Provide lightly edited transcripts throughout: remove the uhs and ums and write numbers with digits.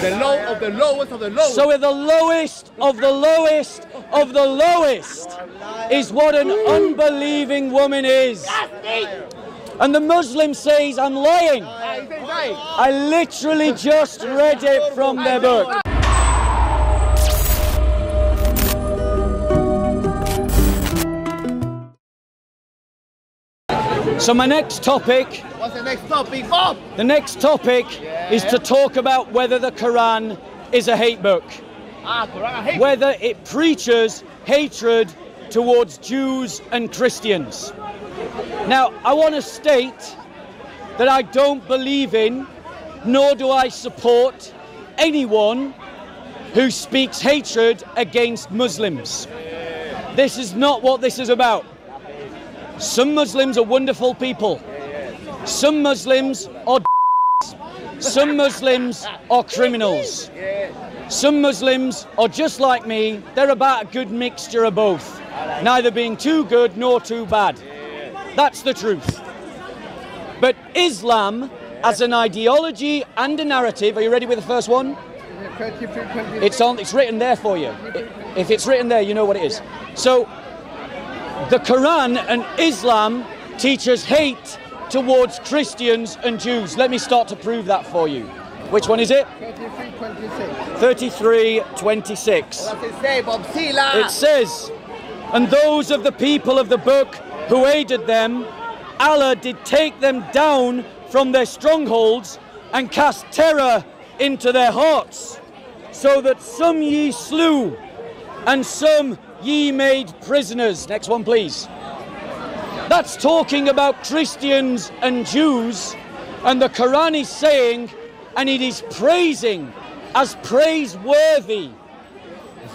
The low of the lowest of the lowest. So the lowest of the lowest of the lowest is what an unbelieving woman is. And the Muslim says I'm lying. I literally just read it from their book. So my next topic... What's the next topic, Bob? The next topic is to talk about whether the Quran is a hate book. Quran hate. Whether it preaches hatred towards Jews and Christians. Now, I want to state that I don't believe in, nor do I support anyone who speaks hatred against Muslims. This is not what this is about. Some Muslims are wonderful people. Some Muslims are some Muslims are criminals. Some Muslims are just like me. They're about a good mixture of both. Neither being too good nor too bad. That's the truth. But Islam as an ideology and a narrative, are you ready with the first one? It's written there for you. If it's written there, you know what it is. So the Quran and Islam teaches hate towards Christians and Jews. Let me start to prove that for you. Which one is it? 33:26. What does it say, Bob? It says, and those of the people of the book who aided them, Allah did take them down from their strongholds and cast terror into their hearts, so that some ye slew and some ye made prisoners. Next one, please. That's talking about Christians and Jews, and the Quran is saying, and it is praising as praiseworthy,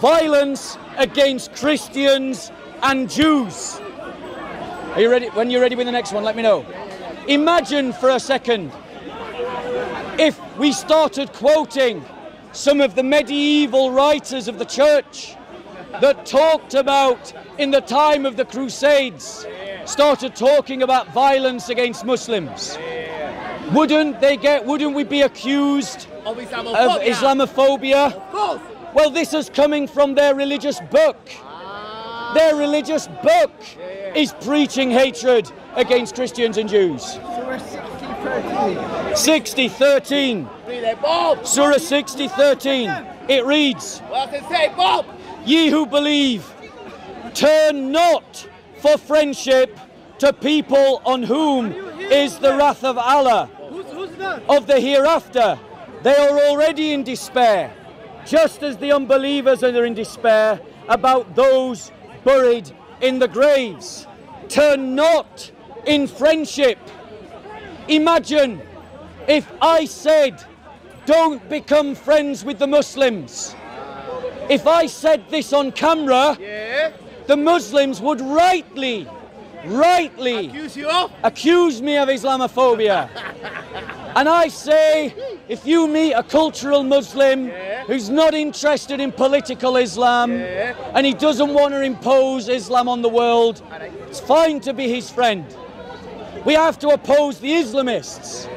violence against Christians and Jews. Are you ready? When you're ready with the next one, let me know. Imagine for a second if we started quoting some of the medieval writers of the church that talked about, in the time of the Crusades, started talking about violence against Muslims. Wouldn't we be accused of Islamophobia? Of course. Well, this is coming from their religious book. Their religious book is preaching hatred against Christians and Jews. Surah 60:13. 60:13. Read it, Bob. Surah 60:13. It reads, What does it say, Bob? ye who believe, turn not for friendship to people on whom is the wrath of Allah, of the hereafter. They are already in despair, just as the unbelievers are in despair about those buried in the graves. Turn not in friendship. Imagine if I said, don't become friends with the Muslims. If I said this on camera, the Muslims would rightly accuse me of Islamophobia. And I say, if you meet a cultural Muslim who's not interested in political Islam and he doesn't want to impose Islam on the world, it's fine to be his friend. We have to oppose the Islamists.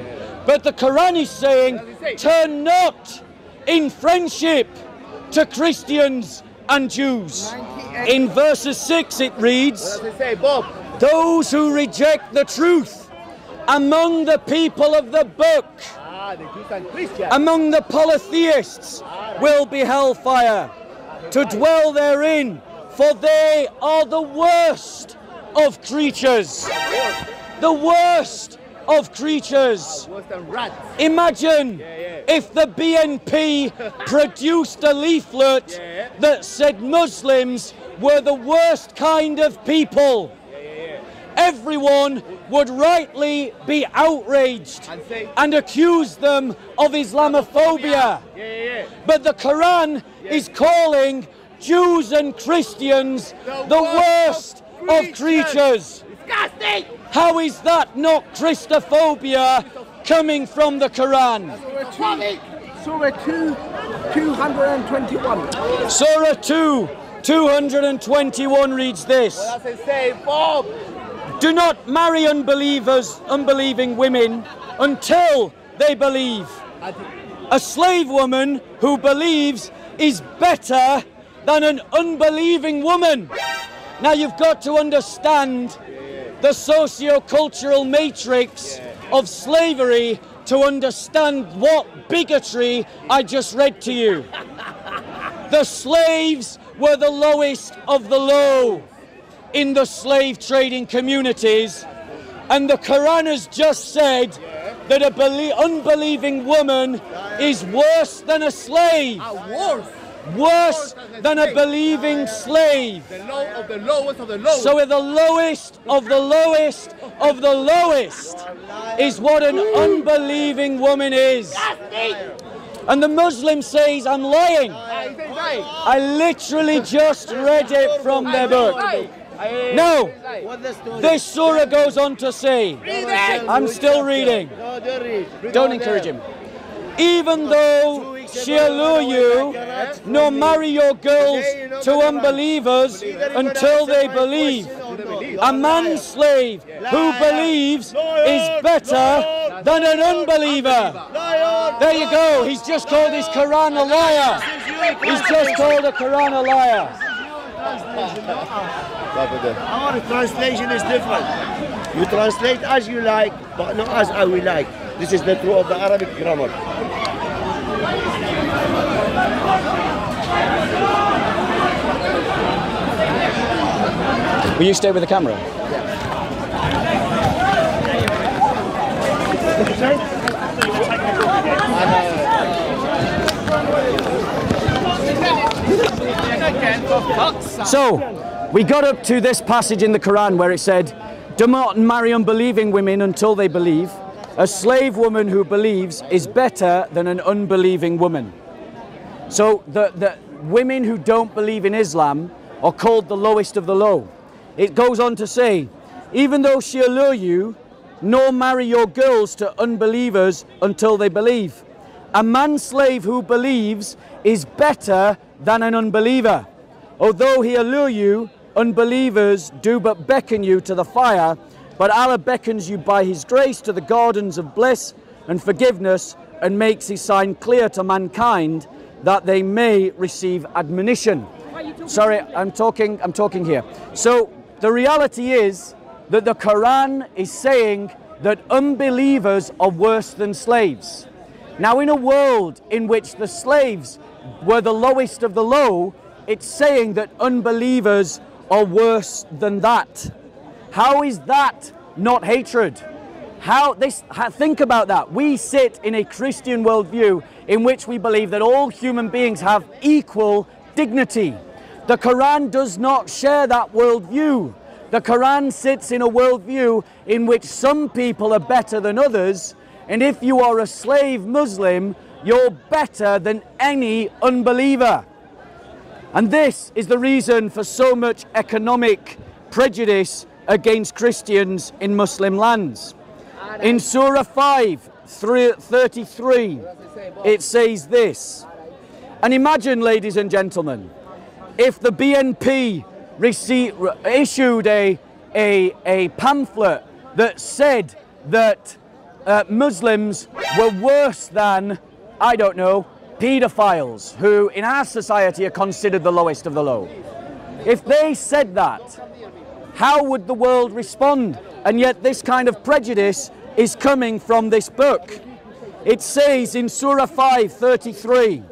But the Quran is saying, turn not in friendship to Christians and Jews. In verses 6 it reads, What does it say, Bob? those who reject the truth among the people of the book, The Jews and Christians. among the polytheists, will be hellfire, to dwell therein, for they are the worst of creatures. The worst of creatures. Worse than rats. Imagine if the BNP produced a leaflet that said Muslims were the worst kind of people. Everyone would rightly be outraged and accuse them of Islamophobia. But the Quran is calling Jews and Christians the worst of creatures. Disgusting! How is that not Christophobia coming from the Quran? Surah 2:221. Surah 2:221 reads this. What does it say, Bob? Do not marry unbelieving women until they believe. a slave woman who believes is better than an unbelieving woman. Now you've got to understand the socio-cultural matrix of slavery to understand what bigotry I just read to you. The slaves were the lowest of the low in the slave trading communities, and the Quran has just said that an unbelieving woman is worse than a slave. Worse than a believing slave. The low of the lowest of the low. So the lowest of the lowest of the lowest is what an unbelieving woman is. And the Muslim says I'm lying. I literally just read it from their book. No, this surah goes on to say, I'm still reading. Don't encourage him. Even though she'll lure you, nor marry your girls to unbelievers until they believe. A manslave who believes is better than an unbeliever. There you go. He's just called his Quran a liar. He's just called the Quran a liar. Our translation is different. You translate as you like, but not as I will like. This is the truth of the Arabic grammar. Will you stay with the camera? So, we got up to this passage in the Quran where it said, do not marry unbelieving women until they believe. A slave woman who believes is better than an unbelieving woman. So the women who don't believe in Islam are called the lowest of the low. It goes on to say, even though she allure you, nor marry your girls to unbelievers until they believe. A manslave who believes is better than an unbeliever. Although he allure you, unbelievers do but beckon you to the fire, but Allah beckons you by his grace to the gardens of bliss and forgiveness, and makes his sign clear to mankind that they may receive admonition. Sorry, I'm talking here. So the reality is that the Quran is saying that unbelievers are worse than slaves. Now, in a world in which the slaves were the lowest of the low, it's saying that unbelievers are worse than that. How is that not hatred? Think about that. We sit in a Christian worldview in which we believe that all human beings have equal dignity. The Quran does not share that worldview. The Quran sits in a worldview in which some people are better than others, and if you are a slave Muslim, you're better than any unbeliever. And this is the reason for so much economic prejudice against Christians in Muslim lands. In Surah 5:33, it says this. And imagine, ladies and gentlemen, if the BNP issued a pamphlet that said that Muslims were worse than, I don't know, pedophiles, who in our society are considered the lowest of the low. If they said that, how would the world respond? And yet this kind of prejudice is coming from this book. It says in Surah 5:33,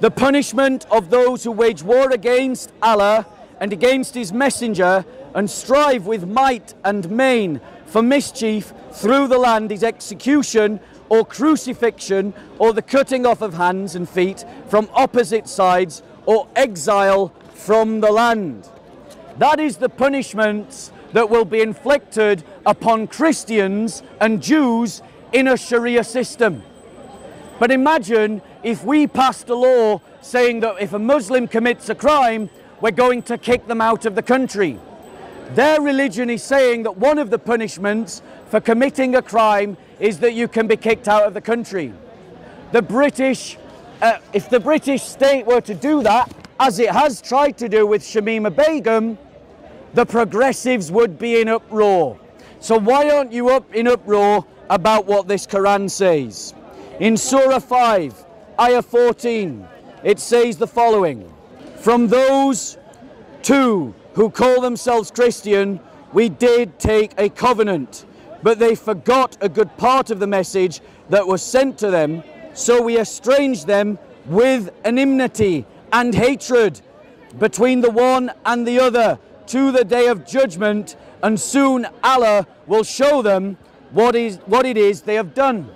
the punishment of those who wage war against Allah and against his messenger and strive with might and main for mischief through the land is execution or crucifixion or the cutting off of hands and feet from opposite sides or exile from the land. That is the punishment that will be inflicted upon Christians and Jews in a Sharia system. But imagine if we passed a law saying that if a Muslim commits a crime, we're going to kick them out of the country. Their religion is saying that one of the punishments for committing a crime is that you can be kicked out of the country. The British, if the British state were to do that, as it has tried to do with Shamima Begum, the progressives would be in uproar. So why aren't you in uproar about what this Quran says? In Surah 5, ayah 14, it says the following: from those two who call themselves Christian, we did take a covenant, but they forgot a good part of the message that was sent to them, so we estranged them with an enmity and hatred between the one and the other to the day of judgment, and soon Allah will show them what it is they have done.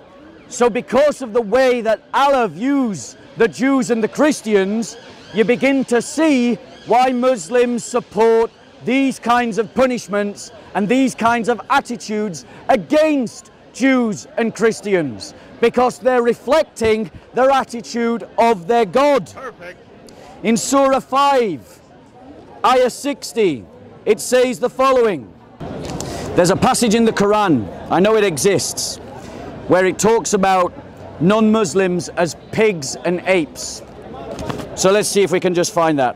So because of the way that Allah views the Jews and the Christians, you begin to see why Muslims support these kinds of punishments and these kinds of attitudes against Jews and Christians, because they're reflecting their attitude of their God. Perfect. In Surah 5, ayah 60, it says the following. There's a passage in the Quran, I know it exists, where it talks about non-Muslims as pigs and apes. So let's see if we can just find that.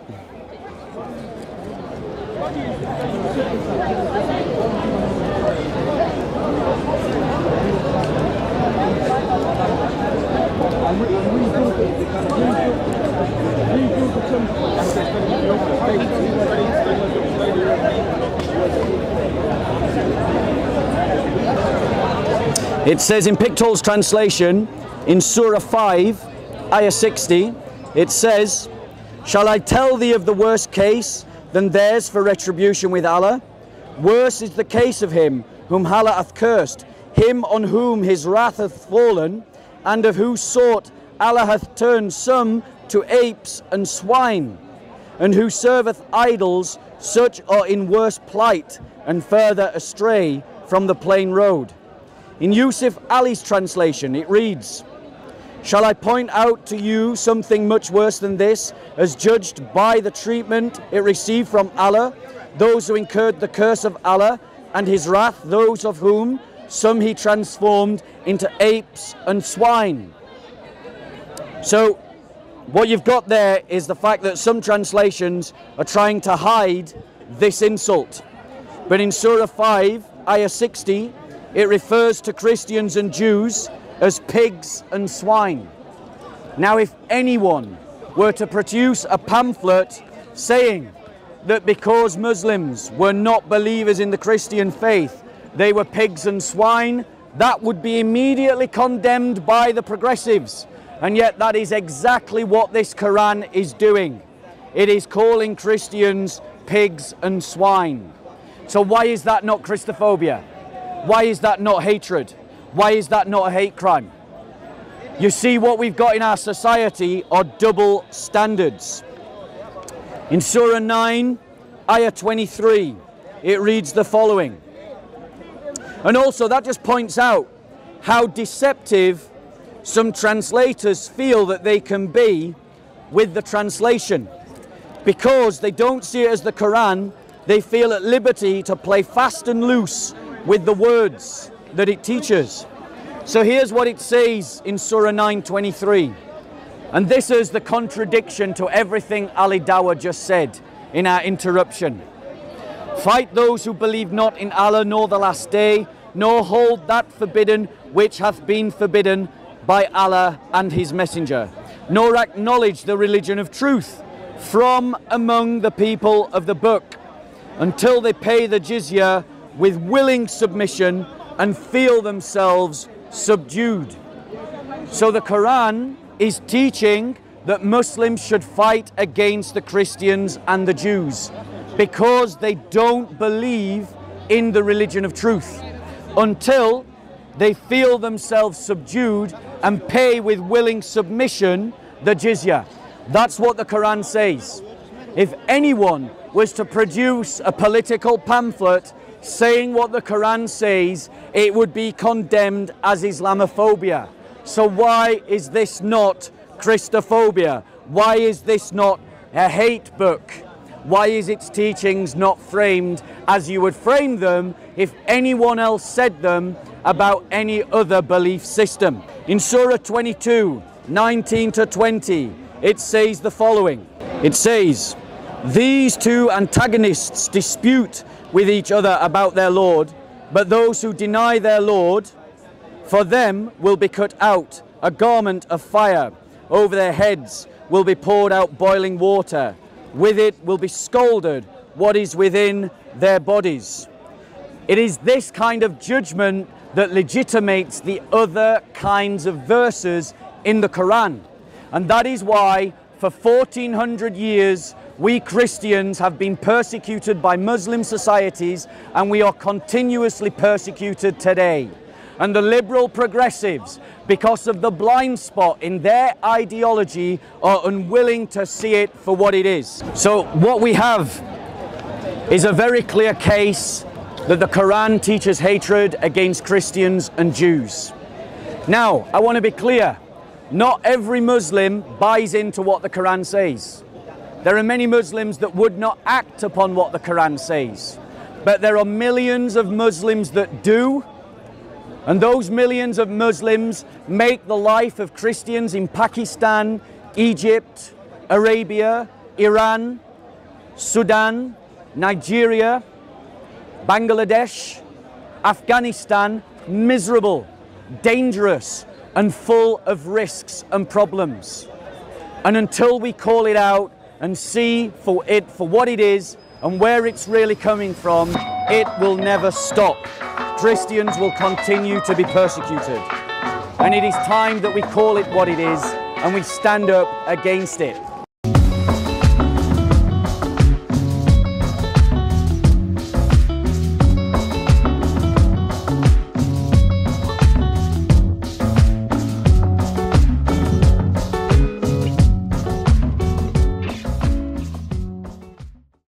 It says in Pictold's translation, in Surah 5, ayah 60, it says, "Shall I tell thee of the worst case than theirs for retribution with Allah? Worse is the case of him whom Allah hath cursed, him on whom his wrath hath fallen, and of whose sort Allah hath turned some to apes and swine, and who serveth idols, such are in worse plight, and further astray from the plain road." In Yusuf Ali's translation, it reads, "Shall I point out to you something much worse than this, as judged by the treatment it received from Allah, those who incurred the curse of Allah and his wrath, those of whom some he transformed into apes and swine?" So what you've got there is the fact that some translations are trying to hide this insult. But in Surah 5, ayah 60, it refers to Christians and Jews as pigs and swine. Now, if anyone were to produce a pamphlet saying that because Muslims were not believers in the Christian faith, they were pigs and swine, that would be immediately condemned by the progressives. And yet that is exactly what this Quran is doing. It is calling Christians pigs and swine. So why is that not Christophobia? Why is that not hatred? Why is that not a hate crime? You see, what we've got in our society are double standards. In Surah 9, ayah 23, it reads the following. And also that just points out how deceptive some translators feel that they can be with the translation. Because they don't see it as the Quran, they feel at liberty to play fast and loose with the words that it teaches. So here's what it says in Surah 9:23. And this is the contradiction to everything Ali Dawah just said in our interruption. "Fight those who believe not in Allah nor the last day, nor hold that forbidden which hath been forbidden by Allah and his messenger, nor acknowledge the religion of truth from among the people of the book, until they pay the jizya with willing submission and feel themselves subdued." So the Quran is teaching that Muslims should fight against the Christians and the Jews because they don't believe in the religion of truth, until they feel themselves subdued and pay with willing submission the jizya. That's what the Quran says. If anyone was to produce a political pamphlet saying what the Quran says, it would be condemned as Islamophobia. So why is this not Christophobia? Why is this not a hate book? Why is its teachings not framed as you would frame them if anyone else said them about any other belief system? In Surah 22, 19 to 20, it says the following. It says, "These two antagonists dispute with each other about their Lord, but those who deny their Lord, for them will be cut out a garment of fire, over their heads will be poured out boiling water. With it will be scalded what is within their bodies. It is this kind of judgment that legitimates the other kinds of verses in the Quran. And that is why for 1400 years we Christians have been persecuted by Muslim societies, and we are continuously persecuted today. And the liberal progressives, because of the blind spot in their ideology, are unwilling to see it for what it is. So what we have is a very clear case that the Quran teaches hatred against Christians and Jews. Now, I want to be clear. Not every Muslim buys into what the Quran says. There are many Muslims that would not act upon what the Quran says. But there are millions of Muslims that do. And those millions of Muslims make the life of Christians in Pakistan, Egypt, Arabia, Iran, Sudan, Nigeria, Bangladesh, Afghanistan miserable, dangerous, and full of risks and problems. And until we call it out and see for what it is and where it's really coming from, it will never stop. Christians will continue to be persecuted. And it is time that we call it what it is and we stand up against it.